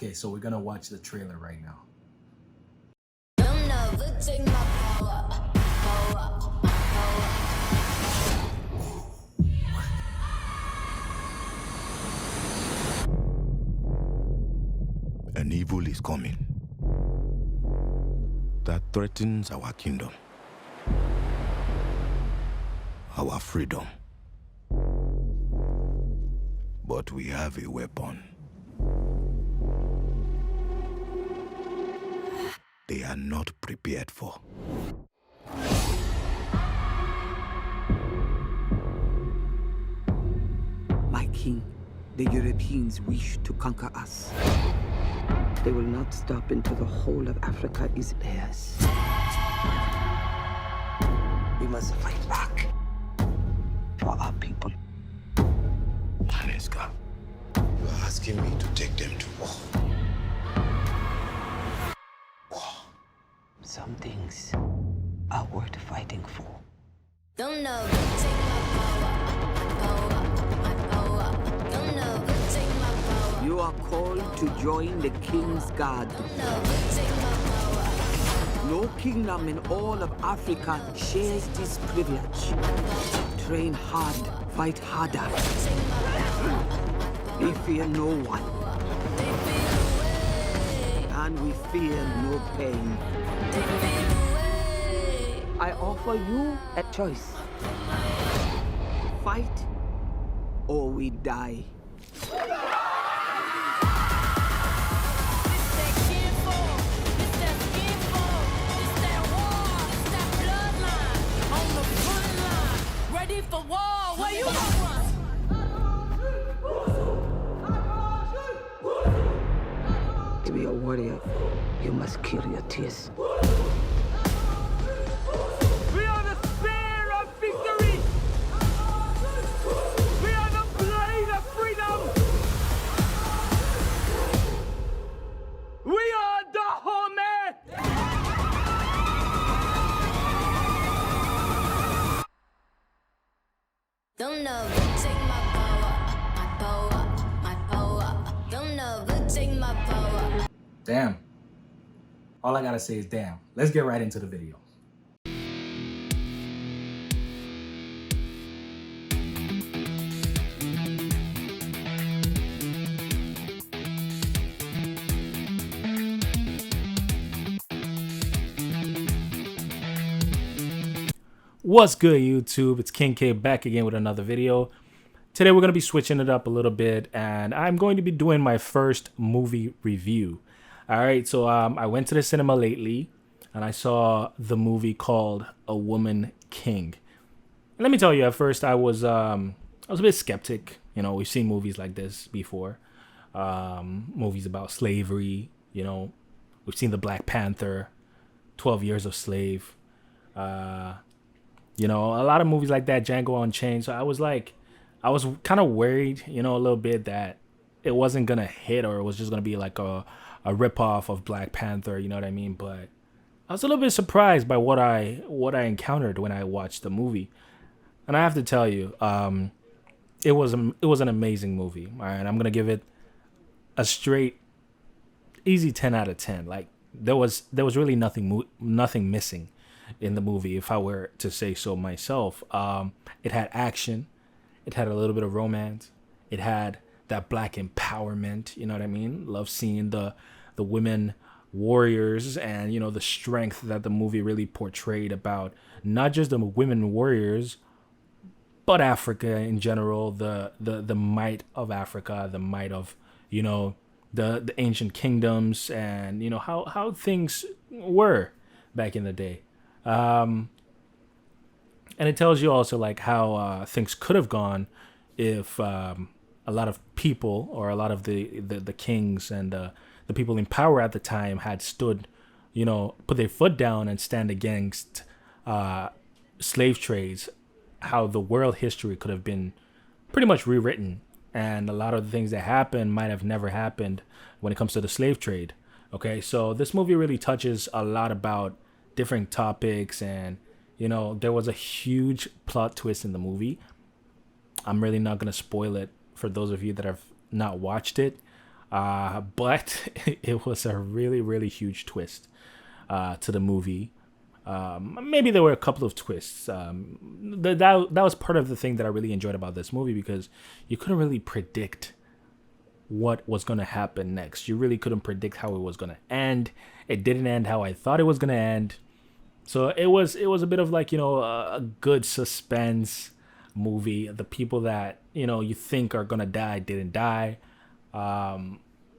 Okay, so we're gonna watch the trailer right now. You'll never take my power, power, power. An evil is coming that threatens our kingdom, our freedom. But we have a weapon they are not prepared for. My king, the Europeans wish to conquer us. They will not stop until the whole of Africa is theirs. We must fight back for our people. Maneska, you are asking me to take them to war. Some things are worth fighting for. You'll never take my power, power, my power. You'll never take my power. You are called to join the king's guard. You'll never take my power. No kingdom in all of Africa shares this privilege. Train hard, fight harder. We fear no one. And we fear no pain. I offer you a choice. Fight or we die. Ready for war, where you going? To be a warrior, you must kill your tears. We are the spear of victory! We are the blade of freedom! We are the homie! You'll never take my power, my power, my power. You'll never take my power. Damn. All I gotta say is damn. Let's get right into the video. What's good, YouTube? It's King K back again with another video. Today we're going to be switching it up a little bit, and I'm going to be doing my first movie review. All right, so I went to the cinema lately, and I saw the movie called A Woman King. And let me tell you, at first I was a bit skeptic. You know, we've seen movies like this before, movies about slavery. You know, we've seen the Black Panther, 12 Years a Slave. You know, a lot of movies like that, Django Unchained. So I was kind of worried, you know, a little bit that it wasn't going to hit, or it was just going to be like a ripoff of Black Panther, you know what I mean? But I was a little bit surprised by what I encountered when I watched the movie. And I have to tell you, it was an amazing movie. All right, I'm going to give it a straight easy 10 out of 10. Like there was really nothing missing in the movie, if I were to say so myself. It had action, it had a little bit of romance, it had that black empowerment, you know what I mean? Love seeing the women warriors, and you know, the strength that the movie really portrayed about not just the women warriors, but Africa in general, the might of Africa, the might of, you know, the ancient kingdoms, and you know how things were back in the day. And it tells you also like how things could have gone if a lot of people, or a lot of the kings and the people in power at the time had stood, you know, put their foot down and stand against slave trades. How the world history could have been pretty much rewritten, and a lot of the things that happened might have never happened when it comes to the slave trade. Okay, so this movie really touches a lot about different topics, and you know, there was a huge plot twist in the movie. I'm really not going to spoil it for those of you that have not watched it. But it was a really, really huge twist to the movie. Maybe there were a couple of twists. That was part of the thing that I really enjoyed about this movie, because you couldn't really predict what was going to happen next. You really couldn't predict how it was going to end. It didn't end how I thought it was going to end. So it was a bit of like, a good suspense movie. The people that, you think are going to die didn't die.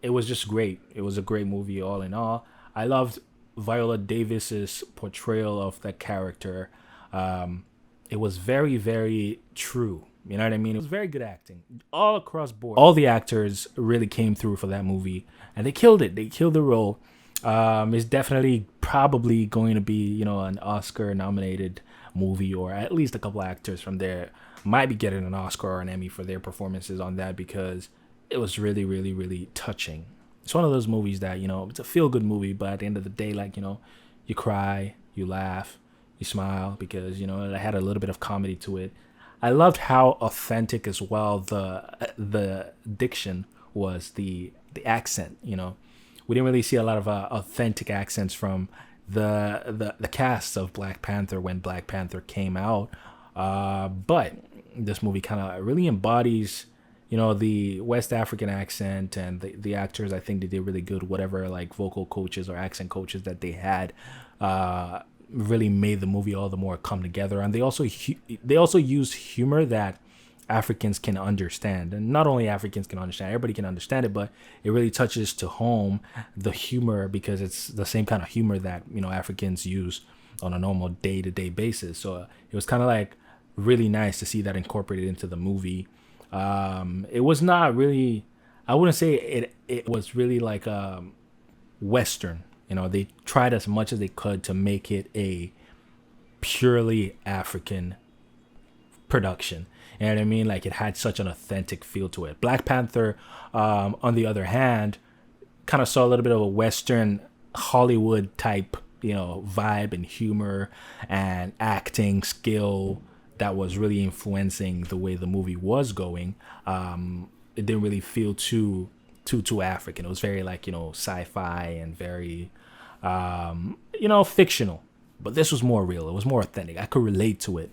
It was just great. It was a great movie all in all. I loved Viola Davis's portrayal of that character. It was very, very true. You know what I mean? It was very good acting all across board. All the actors really came through for that movie, and they killed it. They killed the role. It's definitely probably going to be, an Oscar-nominated movie, or at least a couple actors from there might be getting an Oscar or an Emmy for their performances on that, because it was really, really, really touching. It's one of those movies that, it's a feel-good movie, but at the end of the day, like, you cry, you laugh, you smile, because, it had a little bit of comedy to it. I loved how authentic as well the diction was, the accent. We didn't really see a lot of authentic accents from the cast of Black Panther when Black Panther came out, but this movie kind of really embodies the West African accent, and the actors, I think they did really good. Whatever like vocal coaches or accent coaches that they had really made the movie all the more come together. And they also used humor that Africans can understand, and not only Africans can understand, everybody can understand it, but it really touches to home the humor, because it's the same kind of humor that Africans use on a normal day-to-day basis. So it was kind of like really nice to see that incorporated into the movie. It was not really, I wouldn't say it was really like Western. They tried as much as they could to make it a purely African production. You know what I mean? Like, it had such an authentic feel to it. Black Panther, on the other hand, kind of saw a little bit of a Western Hollywood type, vibe and humor and acting skill that was really influencing the way the movie was going. It didn't really feel too African. It was very like, sci-fi and very, fictional. But this was more real. It was more authentic. I could relate to it.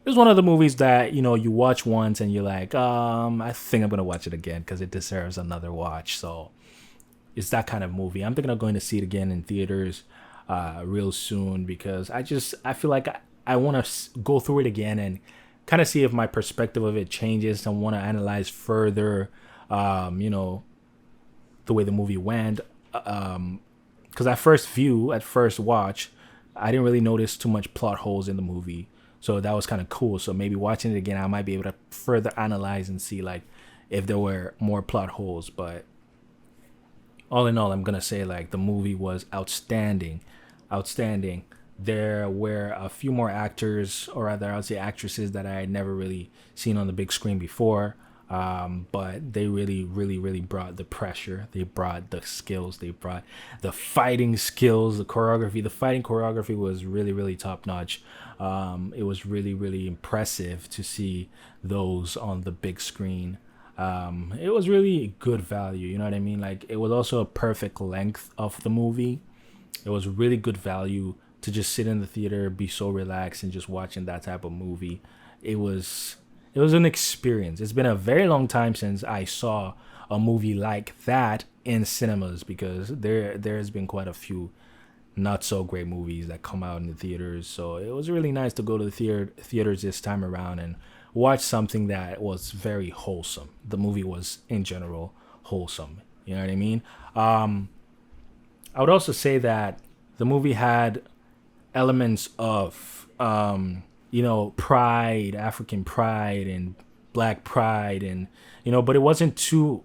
It was one of the movies that, you watch once and you're like, I think I'm going to watch it again because it deserves another watch. So it's that kind of movie. I'm thinking of going to see it again in theaters real soon, because I feel like I want to go through it again and kind of see if my perspective of it changes. I want to analyze further, the way the movie went. Because at first watch, I didn't really notice too much plot holes in the movie. So that was kind of cool. So maybe watching it again, I might be able to further analyze and see like if there were more plot holes. But all in all, I'm going to say like the movie was outstanding. There were a few more actors, or rather I would say actresses, that I had never really seen on the big screen before. But they really, really, really brought the pressure. They brought the skills. They brought the fighting skills, the choreography. The fighting choreography was really, really top notch. It was really, really impressive to see those on the big screen. It was really good value. You know what I mean? Like, it was also a perfect length of the movie. It was really good value to just sit in the theater, be so relaxed, and just watching that type of movie. It was an experience. It's been a very long time since I saw a movie like that in cinemas, because there's been quite a few not so great movies that come out in the theaters. So it was really nice to go to the theaters this time around and watch something that was very wholesome. The movie was in general wholesome. You know what I mean? I would also say that the movie had elements of pride, African pride and black pride, and but it wasn't too,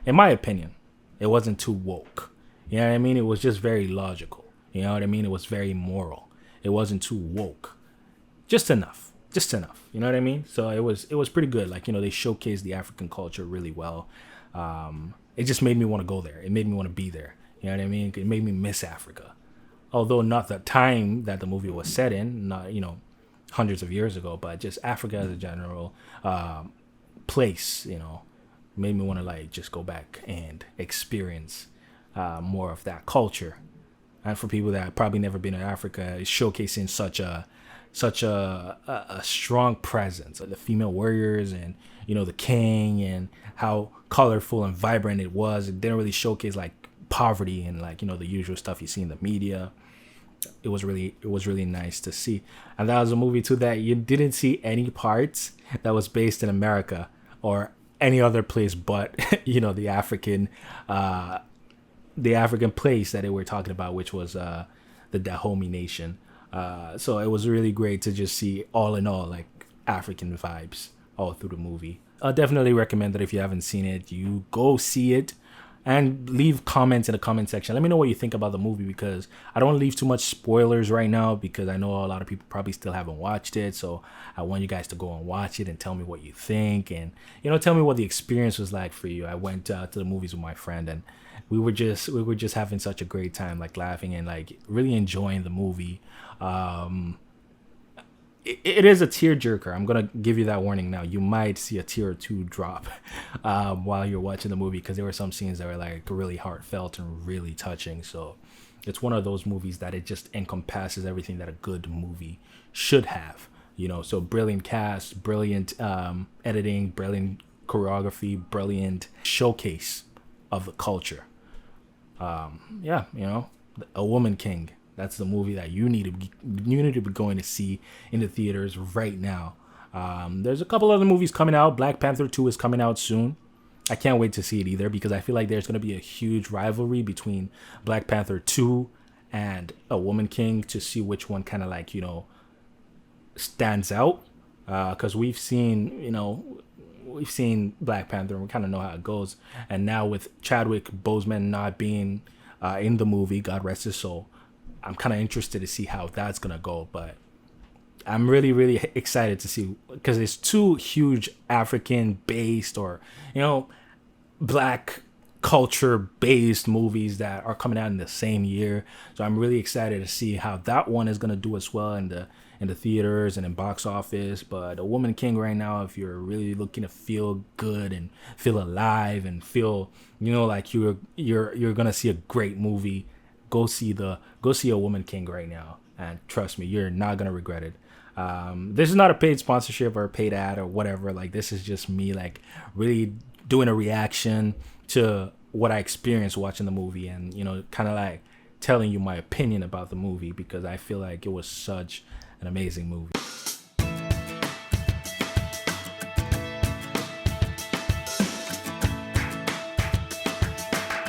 in my opinion, it wasn't too woke. You know what I mean? It was just very logical. You know what I mean? It was very moral. It wasn't too woke. Just enough. You know what I mean? So it was pretty good. Like, they showcased the African culture really well. It just made me want to go there. It made me want to be there. You know what I mean? It made me miss Africa. Although not the time that the movie was set in, not, hundreds of years ago, but just Africa as a general place, made me want to like just go back and experience more of that culture. And for people that have probably never been to Africa, it's showcasing such a strong presence of the female warriors, and the king, and how colorful and vibrant it was. It didn't really showcase like poverty and like the usual stuff you see in the media. It was really nice to see. And that was a movie too that you didn't see any parts that was based in America or any other place but the African place that they were talking about, which was the Dahomey Nation. So it was really great to just see all in all like African vibes all through the movie. I definitely recommend that if you haven't seen it, you go see it and leave comments in the comment section. Let me know what you think about the movie, because I don't leave too much spoilers right now because I know a lot of people probably still haven't watched it. So I want you guys to go and watch it and tell me what you think, and tell me what the experience was like for you. I went to the movies with my friend, and we were just having such a great time, like laughing and like really enjoying the movie. It is a tearjerker. I'm gonna give you that warning now. You might see a tear or two drop while you're watching the movie, because there were some scenes that were like really heartfelt and really touching. So it's one of those movies that it just encompasses everything that a good movie should have. So brilliant cast, brilliant editing, brilliant choreography, brilliant showcase of the culture. Yeah, A Woman King. That's the movie that you need to be going to see in the theaters right now. There's a couple other movies coming out. Black Panther 2 is coming out soon. I can't wait to see it either, because I feel like there's going to be a huge rivalry between Black Panther 2 and A Woman King, to see which one kind of like, stands out. Because we've seen Black Panther and we kind of know how it goes. And now with Chadwick Boseman not being in the movie, God rest his soul, I'm kind of interested to see how that's going to go. But I'm really, really excited to see, because it's two huge African based or, black culture based movies that are coming out in the same year. So I'm really excited to see how that one is going to do as well in the theaters and in box office. But A Woman King right now, if you're really looking to feel good and feel alive and feel, like you're going to see a great movie, go see A Woman King right now, and trust me, you're not gonna regret it. This is not a paid sponsorship or a paid ad or whatever. Like, this is just me like really doing a reaction to what I experienced watching the movie, and kind of like telling you my opinion about the movie, because I feel like it was such an amazing movie.